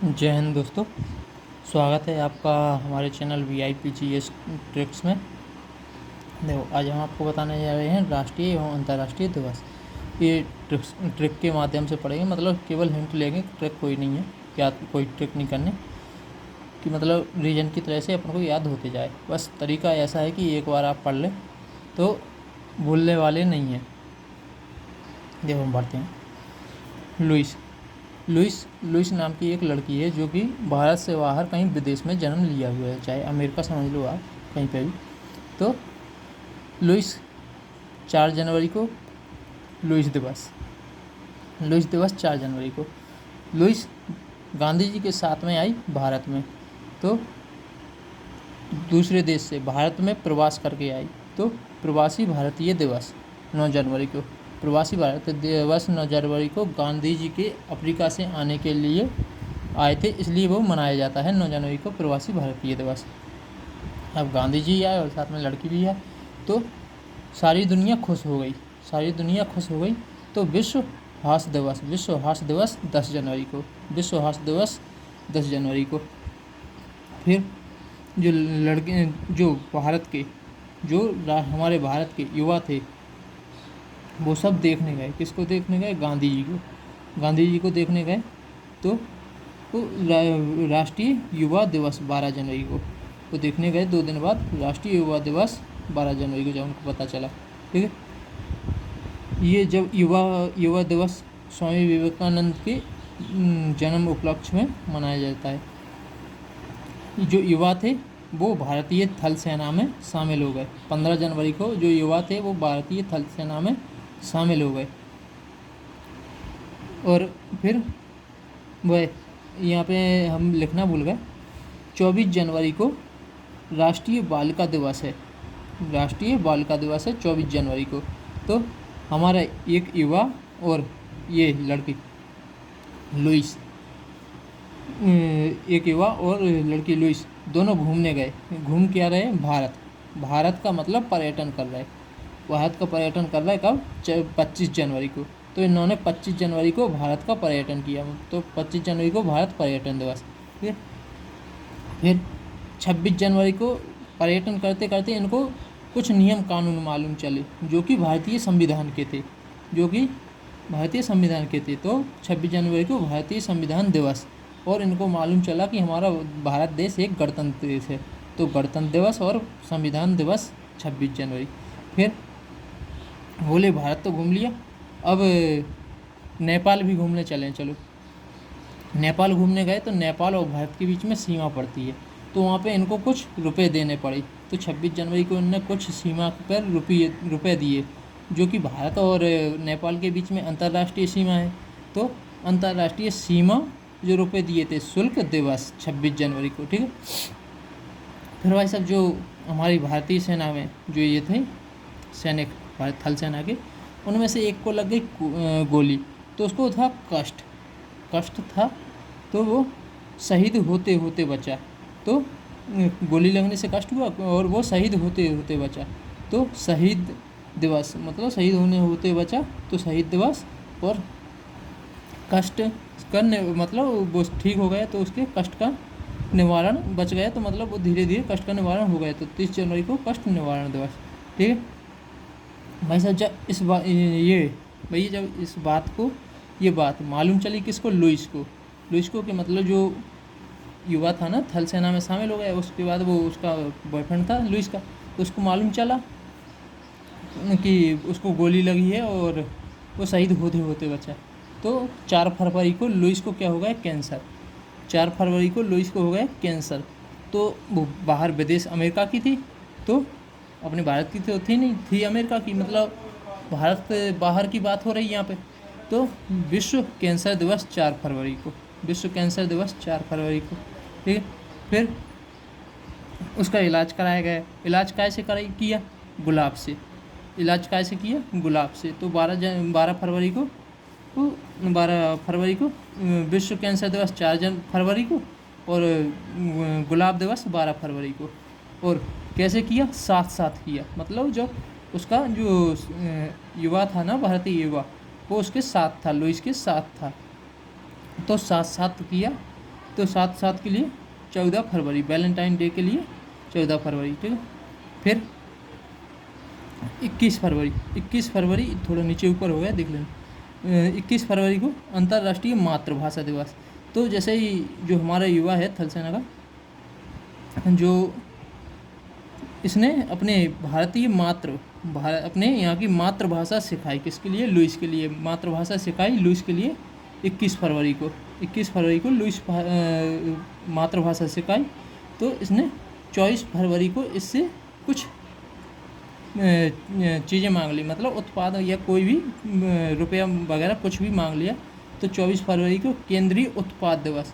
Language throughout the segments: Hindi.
जय हिंद दोस्तों। स्वागत है आपका हमारे चैनल VIPGS ट्रिक्स में। देखो, आज हम आपको बताने जा रहे हैं राष्ट्रीय एवं अंतर्राष्ट्रीय दिवस। ये ट्रिक के माध्यम से पढ़ेंगे, मतलब केवल हिंट लेंगे, ट्रिक कोई नहीं है, याद कोई ट्रिक नहीं करने कि मतलब रीजन की तरह से अपन को याद होते जाए। बस तरीका ऐसा है कि एक बार आप पढ़ लें तो भूलने वाले नहीं हैं। देखो, हम पढ़ते हैं। लुइस नाम की एक लड़की है जो कि भारत से बाहर कहीं विदेश में जन्म लिया हुआ है, चाहे अमेरिका समझ लो आप, कहीं पे भी। तो लुइस 4 जनवरी को लुइस दिवस 4 जनवरी को लुइस गांधी जी के साथ में आई भारत में। तो दूसरे देश से भारत में प्रवास करके आई, तो प्रवासी भारतीय दिवस 9 जनवरी को प्रवासी भारतीय दिवस 9 जनवरी को गांधी जी के अफ्रीका से आने के लिए आए थे, इसलिए वो मनाया जाता है 9 जनवरी को प्रवासी भारतीय दिवस। अब गांधी जी आए और साथ में लड़की भी है, तो सारी दुनिया खुश हो गई। तो विश्व हास्य दिवस 10 जनवरी को फिर हमारे भारत के युवा थे, वो सब देखने गए। किसको देखने गए? गांधी जी को देखने गए। तो राष्ट्रीय युवा दिवस 12 जनवरी को वो देखने गए। 2 दिन बाद राष्ट्रीय युवा दिवस 12 जनवरी को जब उनको पता चला, ठीक है। ये जब युवा दिवस स्वामी विवेकानंद के जन्म उपलक्ष्य में मनाया जाता है। जो युवा थे वो भारतीय थल सेना में शामिल हो गए। 15 जनवरी को जो युवा थे वो भारतीय थल सेना में शामिल हो गए। और फिर वह यहाँ पे हम लिखना भूल गए, 24 जनवरी को राष्ट्रीय बालिका दिवस है। 24 जनवरी को। तो हमारा एक युवा और ये लड़की लुइस दोनों घूमने गए। घूम क्या रहे? भारत का मतलब पर्यटन कर रहे। कब? 25 जनवरी को। तो इन्होंने 25 जनवरी को भारत का पर्यटन किया, तो 25 जनवरी को भारत पर्यटन दिवस। ठीक है। फिर 26 जनवरी को पर्यटन करते करते इनको कुछ नियम कानून मालूम चले जो कि भारतीय संविधान के थे। तो 26 जनवरी को भारतीय संविधान दिवस, और इनको मालूम चला कि हमारा भारत देश एक गणतंत्र देश है, तो गणतंत्र दिवस और संविधान दिवस 26 जनवरी। फिर बोले भारत तो घूम लिया, अब नेपाल भी घूमने चलें। चलो, नेपाल घूमने गए तो नेपाल और भारत के बीच में सीमा पड़ती है, तो वहाँ पे इनको कुछ रुपए देने पड़े। तो 26 जनवरी को इन्होंने कुछ सीमा पर रुपए दिए, जो कि भारत और नेपाल के बीच में अंतर्राष्ट्रीय सीमा है। तो अंतर्राष्ट्रीय सीमा जो रुपए दिए थे, शुल्क दिवस 26 जनवरी को, ठीक है। फिर भाई साहब, जो हमारी भारतीय सेना में जो ये थे सैनिक, भारत थल सेना के, उनमें से एक को लग गई गोली, तो उसको था कष्ट था, तो वो शहीद होते होते बचा। तो गोली लगने से कष्ट हुआ और वो शहीद होते होते बचा, तो शहीद दिवस मतलब शहीद होने होते बचा, तो शहीद दिवस। और कष्ट करने मतलब वो ठीक हो गया, तो उसके कष्ट का निवारण बच गया, तो मतलब वो धीरे धीरे कष्ट का निवारण हो गया, तो 30 जनवरी को कष्ट निवारण दिवस, ठीक है। भाई साहब, जब ये बात मालूम चली किसको? लुइस को कि मतलब जो युवा था ना, थल सेना में शामिल हो गया। उसके बाद वो उसका बॉयफ्रेंड था लुइस का, तो उसको मालूम चला कि उसको गोली लगी है और वो शहीद होते होते बचा। तो 4 फरवरी को लुइस को क्या हो गया? कैंसर। 4 फरवरी को लुइस को हो गया कैंसर। तो वो बाहर विदेश अमेरिका की थी, तो अपने भारत की तो थी नहीं, थी अमेरिका की, मतलब भारत से बाहर की बात हो रही यहाँ पे। तो विश्व कैंसर दिवस 4 फरवरी को, ठीक है। फिर उसका इलाज कराया गया। इलाज कैसे किया? गुलाब से। तो 12 फरवरी को विश्व कैंसर दिवस 4 फरवरी को, और गुलाब दिवस 12 फरवरी को। और कैसे किया? साथ किया, मतलब जो उसका जो युवा था ना, भारतीय युवा, वो उसके साथ था, लुइस के साथ था, तो साथ किया। तो 7/7 के लिए 14 फरवरी, वैलेंटाइन डे के लिए 14 फरवरी, ठीक है। फिर 21 फरवरी थोड़ा नीचे ऊपर हो गया, देख लेना। 21 फरवरी को अंतर्राष्ट्रीय मातृभाषा दिवस। तो जैसे ही जो हमारा युवा है थल सेना का, जो इसने अपने अपने यहाँ की मातृभाषा सिखाई, किसके लिए? लुइस के लिए मातृभाषा सिखाई, लुइस के लिए 21 फरवरी को लुइस मातृभाषा सिखाई। तो इसने 24 फरवरी को इससे कुछ चीज़ें मांग ली, मतलब उत्पाद या कोई भी रुपया वगैरह कुछ भी मांग लिया। तो 24 फरवरी को केंद्रीय उत्पाद दिवस,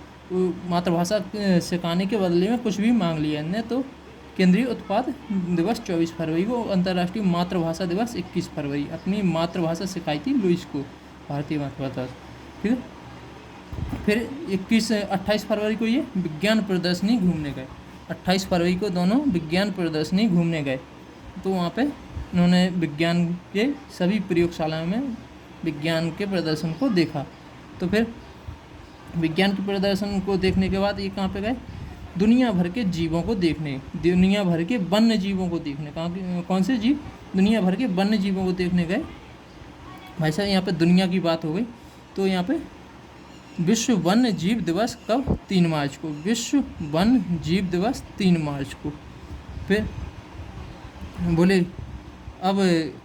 मातृभाषा सिखाने के बदले में कुछ भी मांग लिया ने, तो केंद्रीय उत्पाद दिवस 24 फरवरी को। अंतर्राष्ट्रीय मातृभाषा दिवस 21 फरवरी, अपनी मातृभाषा सिखाई थी लुइस को, भारतीय मातृभाषा, ठीक है। फिर 28 फरवरी को ये विज्ञान प्रदर्शनी घूमने गए। 28 फरवरी को दोनों विज्ञान प्रदर्शनी घूमने गए। तो वहाँ पे उन्होंने विज्ञान के सभी प्रयोगशालाओं में विज्ञान के प्रदर्शन को देखा। तो फिर विज्ञान के प्रदर्शन को देखने के बाद ये कहाँ पे गए? दुनिया भर के जीवों को देखने, दुनिया भर के वन्य जीवों को देखने। कौन से जीव? दुनिया भर के वन्य जीवों को देखने गए। भाई साहब यहाँ पे दुनिया की बात हो गई। तो यहाँ पे विश्व वन्य जीव दिवस कब? 3 मार्च को। विश्व वन्य जीव दिवस 3 मार्च को। फिर बोले अब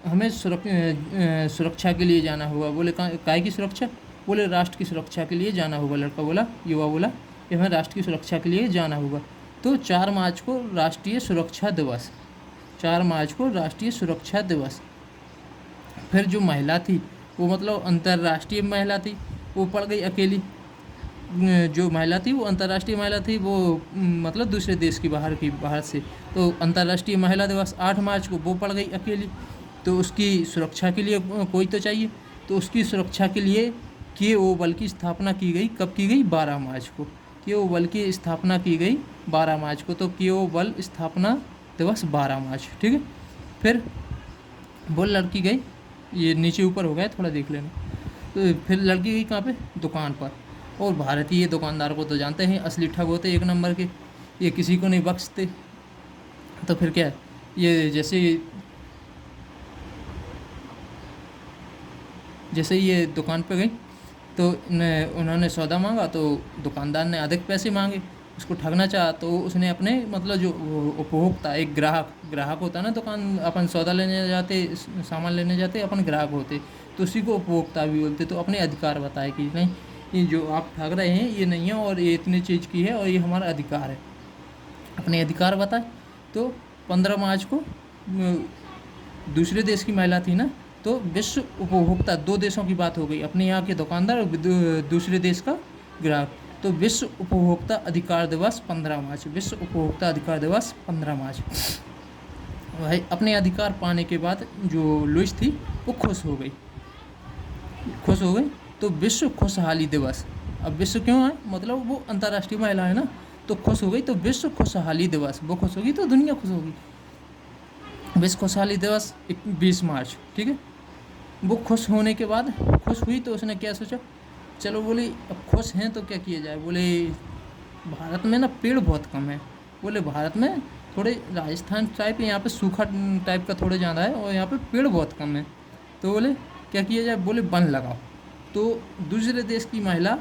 हमें सुरक्षा के लिए जाना होगा। बोले काय की सुरक्षा? बोले राष्ट्र की सुरक्षा के लिए जाना होगा। लड़का बोला, युवा बोला कि हमें राष्ट्र की सुरक्षा के लिए जाना होगा। तो 4 मार्च को राष्ट्रीय सुरक्षा दिवस, 4 मार्च को राष्ट्रीय सुरक्षा दिवस। फिर जो महिला थी वो मतलब अंतर्राष्ट्रीय महिला थी, वो पड़ गई अकेली। जो महिला थी वो अंतर्राष्ट्रीय महिला थी, वो मतलब दूसरे देश की बाहर से। तो अंतर्राष्ट्रीय महिला दिवस 8 मार्च को वो पड़ गई अकेली। तो उसकी सुरक्षा के लिए कोई तो चाहिए। तो उसकी सुरक्षा के लिए KO बल की स्थापना की गई। कब की गई? 12 मार्च को। KO बल की स्थापना की गई 12 मार्च को। तो KO बल स्थापना दिवस 12 मार्च, ठीक है। फिर वो लड़की गई, ये नीचे ऊपर हो गया, थोड़ा देख लेना। तो फिर लड़की गई कहाँ पे? दुकान पर। और भारतीय दुकानदार को तो जानते हैं, असली ठग होते 1 नंबर के, ये किसी को नहीं बख्शते। तो फिर क्या है, ये जैसे ये दुकान पे गई तो उन्होंने सौदा मांगा। तो दुकानदार ने अधिक पैसे मांगे, उसको ठगना चाहा। तो उसने अपने मतलब जो उपभोक्ता, एक ग्राहक होता है ना, दुकान अपन सौदा लेने जाते, सामान लेने जाते, अपन ग्राहक होते, तो उसी को उपभोक्ता भी बोलते। तो अपने अधिकार बताए कि नहीं, ये जो आप ठग रहे हैं ये नहीं है, और ये इतनी चीज़ की है, और ये हमारा अधिकार है। अपने अधिकार बताए। तो 15 मार्च को दूसरे देश की महिला थी ना, तो विश्व उपभोक्ता, 2 देशों की बात हो गई, अपने यहाँ के दुकानदार और दूसरे देश का ग्राहक। तो विश्व उपभोक्ता अधिकार दिवस 15 मार्च, विश्व उपभोक्ता अधिकार दिवस 15 मार्च। भाई अपने अधिकार पाने के बाद जो लुइस थी वो खुश हो गई। तो विश्व खुशहाली दिवस, अब विश्व क्यों है, मतलब वो अंतर्राष्ट्रीय महिला है ना, तो खुश हो गई। तो विश्व खुशहाली दिवस, वो खुश होगी तो दुनिया खुश होगी। विश्व खुशहाली दिवस 20 मार्च, ठीक है। वो खुश होने के बाद, खुश हुई तो उसने क्या सोचा, चलो बोले अब खुश हैं तो क्या किया जाए। बोले भारत में ना पेड़ बहुत कम है। बोले भारत में थोड़े राजस्थान टाइप, यहाँ पे सूखा टाइप का थोड़े ज़्यादा है, और यहाँ पे पेड़ बहुत कम है। तो बोले क्या किया जाए। बोले वन लगाओ। तो दूसरे देश की महिला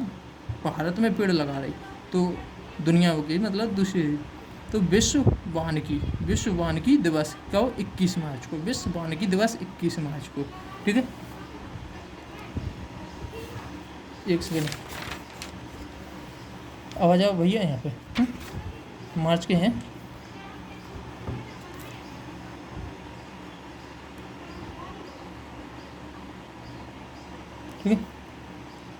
भारत में पेड़ लगा रही, तो दुनिया की मतलब दूसरी। तो विश्व वानिकी दिवस कब? 21 मार्च को। विश्व वानिकी दिवस 21 मार्च को, ठीक है। एक सेकेंड, आवाज आओ भैया, यहाँ पे मार्च के हैं। ठीक है,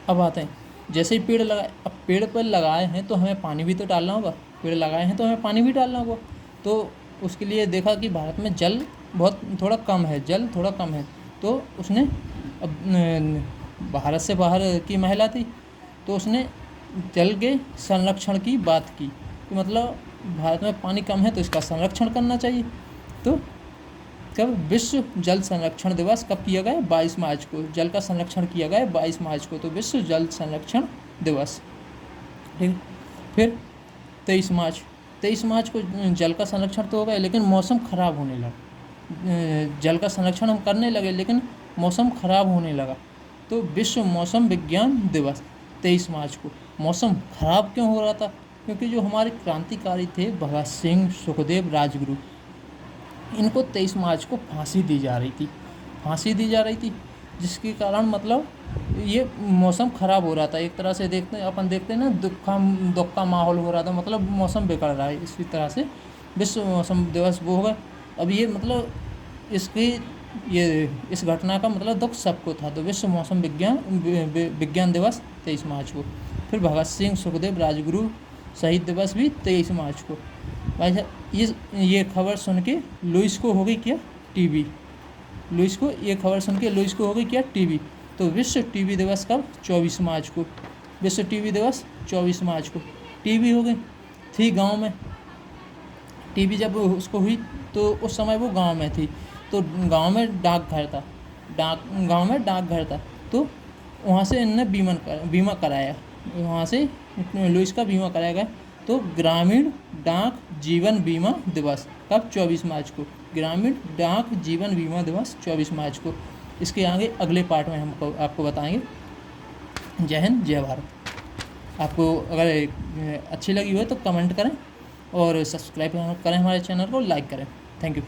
अब आते हैं। जैसे ही पेड़ लगाए, अब पेड़ पर लगाए हैं तो हमें पानी भी तो डालना होगा। पेड़ लगाए हैं तो हमें पानी भी डालना होगा। तो उसके लिए देखा कि भारत में जल थोड़ा कम है। तो उसने, अब भारत से बाहर की महिला थी, तो उसने जल के संरक्षण की बात की कि मतलब भारत में पानी कम है तो इसका संरक्षण करना चाहिए। तो कब? विश्व जल संरक्षण दिवस कब किया गया? 22 मार्च को। जल का संरक्षण किया गया 22 मार्च को। तो विश्व जल संरक्षण दिवस, ठीक है। फिर 23 मार्च को जल का संरक्षण तो हो गया, लेकिन मौसम ख़राब होने लगा। जल का संरक्षण हम करने लगे, लेकिन मौसम ख़राब होने लगा। तो विश्व मौसम विज्ञान दिवस 23 मार्च को। मौसम ख़राब क्यों हो रहा था? क्योंकि जो हमारे क्रांतिकारी थे भगत सिंह, सुखदेव, राजगुरु, इनको 23 मार्च को फांसी दी जा रही थी, जिसके कारण मतलब ये मौसम ख़राब हो रहा था। एक तरह से अपन देखते हैं ना, दुख का माहौल हो रहा था, मतलब मौसम बिगड़ रहा है। इसी तरह से विश्व मौसम दिवस वो हो गए। अब ये मतलब इस घटना का मतलब दुख सबको था। तो विश्व मौसम विज्ञान दिवस 23 मार्च को। फिर भगत सिंह, सुखदेव, राजगुरु शहीद दिवस भी 23 मार्च को। भाई साहब ये खबर सुन के लुइस को हो गई क्या टीबी। ये खबर सुन के लुइस को हो गई क्या टीबी। तो विश्व टीबी दिवस कब? 24 मार्च को। विश्व टीबी दिवस 24 मार्च को। टीबी हो गई थी गांव में। टीबी जब उसको हुई तो उस समय वो गांव में थी। तो गांव में डाकघर था। तो वहाँ से इन्होंने बीमा कराया। वहाँ से लुइस का बीमा कराया गया। तो ग्रामीण डाक जीवन बीमा दिवस कब? 24 मार्च को। ग्रामीण डाक जीवन बीमा दिवस 24 मार्च को। इसके आगे अगले पार्ट में हम आपको बताएंगे। जय हिंद, जय भारत। आपको अगर अच्छी लगी हो तो कमेंट करें और सब्सक्राइब करें, हमारे चैनल को लाइक करें। Thank you.